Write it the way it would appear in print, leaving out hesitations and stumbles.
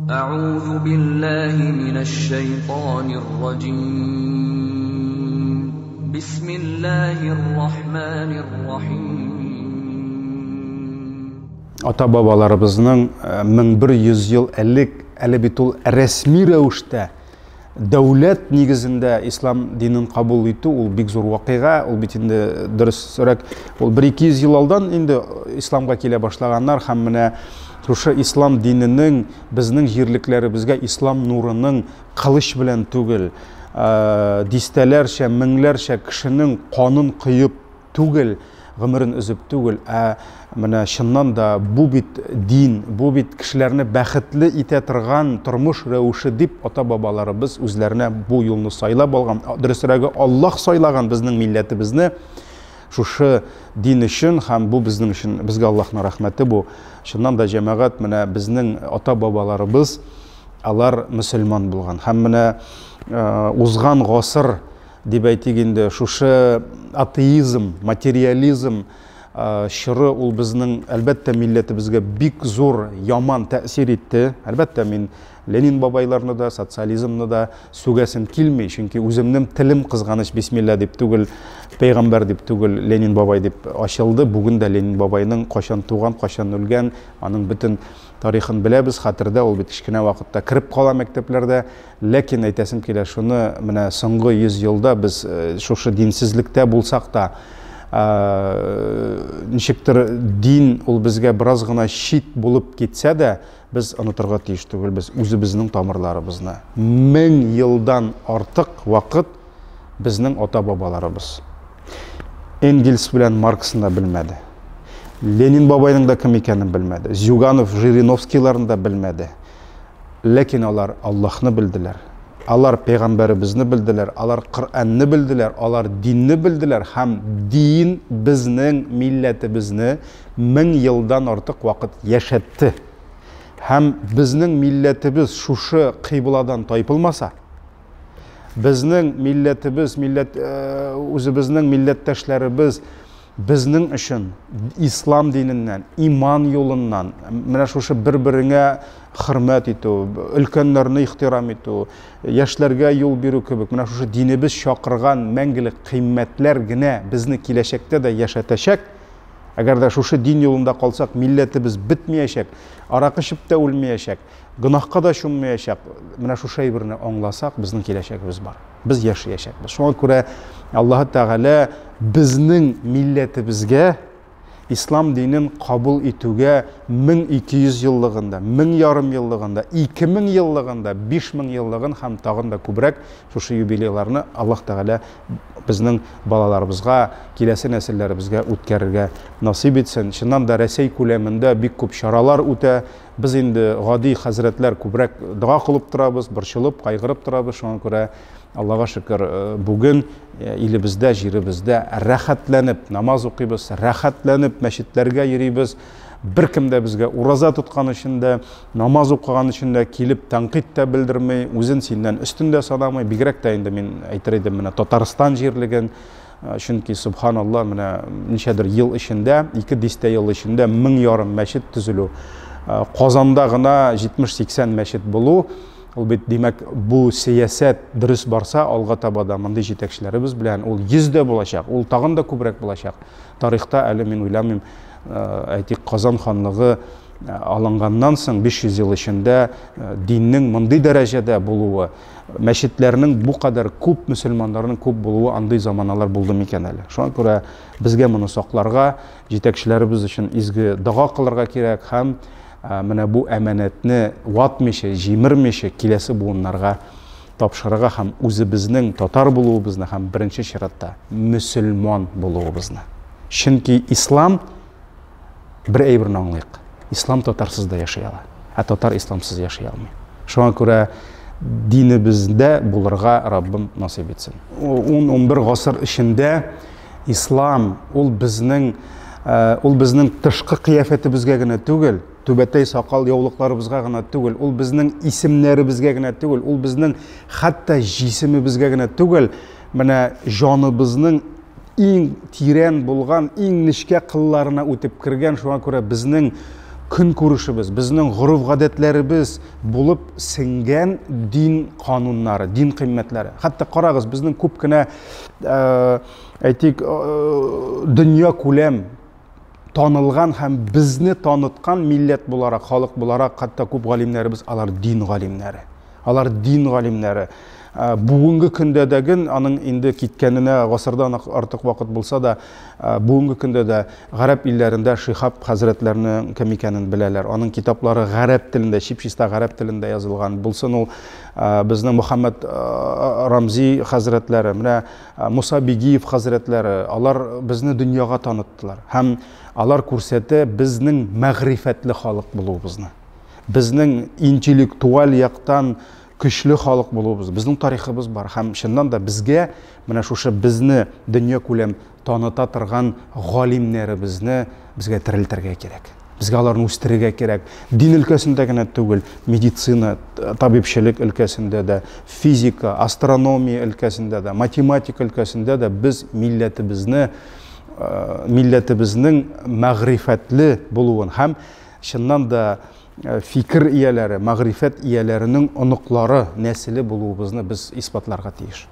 أعوذ بالله من الشيطان الرجيم بسم الله الرحمن الرحيم Ата-бабаларыбызның 1100 ел элек әле бит ул рәсми рәвештә дәүләт нигезендә ислам динен кабул итү ул бик зур вакыйга, ул бит инде дөресрәк ул 1-200 ел алдан инде исламга килә башлаганнар һәм менә шушы ислам диненең безнең җирлекләребезгә ислам нурының кылыч белән түгел, дистәләрчә, меңләрчә кешенең канын кыеп түгел, гомерен үзеп түгел, менә чыннан да бу бит дин, бу бит кешеләрне бәхетле итә торган тормыш рәвеше дип ата-бабаларыбыз үзләренә бу юлны сайлап алган. Дөресрәге Аллаһ сайлаган безнең милләтебезне шушы дин өчен һәм бу безнең өчен безгә Аллаһның рәхмәте бу. Чыннан да җәмәгать менә безнең ата-бабаларыбыз алар мөселман булган. Һәм менә узган гасыр дип әйтик инде шушы атеизм, материализм чыры ул безнең әлбәттә милләтебезгә бик зур яман тәэсир итте. Әлбәттә мин Ленин бабайларны да, социализмны да сүгәсем килми, чөнки үземнең телем кызганыч бисмилла дип түгел, пәйгамбәр дип түгел, Ленин бабай дип ачылды. Бүген дә Ленин бабайның кашан туган, кашан үлгән, аның бөтен тарихын беләбез, хәтердә ул бит кичкенә вакытта кирип кала мәктәпләрдә, ләкин әйтәсем килә шуны менә соңгы 100 елда без шушы динсезлектә булсак та ничектер дин ул безгә бераз гына шит булып китсә дә, без онытырга тиеш түгел, без үзебезнең тамырларыбызны 1000 елдан артык вакыт безнең ата-бабаларыбыз Энгельс белән Марксны да белмәде. Ленин бабайның да кем икәнен белмәде. Зюганов, Жириновскийларын да белмәде. Ләкин алар Аллаһны белделәр. Алар пәйгамбәребезне белделәр, алар Коръәнне белделәр, алар динне белделәр һәм дин безнең милләтебезне 1000 елдан артык вакыт яшәтте. Һәм безнең милләтебез шушы кыйбладан тайпылмаса, безнең милләтебез, үзебезнең милләттәшләребез безнең өчен ислам диненнән, иман юлыннан, менә шушы бер-береңә хөрмәт итү, өлкәннәрне ихтирам итү, яшьләргә юл бирү кебек, менә шушы динебез чакырган мәңгелек кыйммәтләр генә безне киләчәктә дә яшәтәчәк. Әгәр дә шушы дин юлында калсак, милләтебез бетмәячәк, аракы эчеп тә үлмәячәк, гөнаһка да чуммаячак. Менә шушы әйберне аңласак, безнең киләчәкбез бар. Без яшәячәкбез. Шуңа күрә Аллаһ Тәгалә безнең милләтебезгә ислам динен кабул итүгә 1200 еллыгында, 1000 еллыгында, 2000 еллыгында, 5000 еллыгын һәм тагын да күбрәк шушы юбилейларны Аллаһ Тәгалә безнең балаларыбызга, киләсе нәселләребезгә үткәрергә насип итсен. Чыннан да Рәсәй күләмендә бик күп чаралар үтә. Без инде гади хәзрәтләр күбрәк дуа кылып торабыз, борчылып, кайгырып торабыз. Шуңа күрә Аллаһка шөкер, бүген илебездә, җиребездә рәхәтләнеп намаз укыйбыз, рәхәтләнеп мәчетләргә йөрибез. Беркем дә безгә ураза тоткан өчен дә, намаз укыган өчен дә килеп тәнкыйть тә белдермәй, үзен синнән өстендә санамый. Бигрәк тә инде мин әйтер идем менә Татарстан җирлеген, чөнки субханалла менә ничәдер ел эчендә, 2 ел эчендә 1000 мәчет төзелү, Казанда гына 70-80 мәчет булу. Ул бит димәк бу сиясәт дөрес барса, алга таба да мондый җитәкчеләребез белән ул 100 булачак, ул тагын да күбрәк булачак. Тарихта әле мин уйламыйм, әйтик Казан ханлыгы алынганнан соң 500 ел эчендә диннең мондый дәрәҗәдә булуы, мәчетләрнең бу кадәр күп, мөселманнарның күп булуы андый заманалар булды микән әле. Шуңа күрә безгә моны сакларга, җитәкчеләребез өчен изге дуа кылырга кирәк һәм менә бу әманәтне ватмыйча, җимермичә киләсе буыннарга тапшырырга һәм үзебезнең татар булуыбызны һәм беренче чиратта мөселман булуыбызны. Чөнки ислам бер әйберне аңлыйк. Ислам татарсыз да яшый ала, татар исламсыз яшый алмый. Шуңа күрә динебездә булырга Раббым насыйп итсен. 10-11 гасыр эчендә ислам ул безнең тышкы кыяфәтебезгә генә түгел, түбәтәй сакал яулыкларыбызга гына түгел, ул безнең исемнәребезгә генә түгел, ул безнең хәтта җисемебезгә генә түгел, менә җаныбызның иң тирән булган, иң нечкә кылларына үтеп кергән. Шуңа күрә безнең күн күрешебез, безнең горыф гадәтләребез булып сеңгән дин кануннары, дин кыйммәтләре. Хәтта карагыз, безнең күп кенә әйтик, дөнья күләм танылган һәм безне таныткан милләт буларак, халык буларак, хәтта күп галимнәребез, алар дин галимнәре. Алар дин галимнәре. Бүгенге көндә дәген, аның инде киткәненә гасырдан артык вакыт булса да, бүгенге көндә дә гарәп илләрендә Шихаб хәзрәтләрнең кем икәнен беләләр. Аның китаплары гарәп телендә, чип-чиста гарәп телендә язылган. Булсын ул безнең Мөхәммәд Рамзи хәзрәтләре, менә Муса Бигиев хәзрәтләре, алар безне дөньяга таныттылар. Һәм алар күрсәтә безнең мәгърифәтле халык булуыбызны. Безнең интеллектуаль яктан көчле халык булуыбыз, безнең тарихыбыз бар. Һәм шуннан да безгә менә шушы безне дөнья күләм таныта торган галимнәребезне безгә терелтергә кирәк. Безгә аларны үстерергә кирәк. Дин өлкәсендә генә түгел, медицина, табибчелек өлкәсендә дә, физика, астрономия өлкәсендә дә, математика өлкәсендә дә без милләтебезнең мәгърифәтле булуын һәм шуннан да fikir iyələri, məğrifət iyələrinin onuqları, nəsili bulubuzunu biz isbatlarga tiyиш.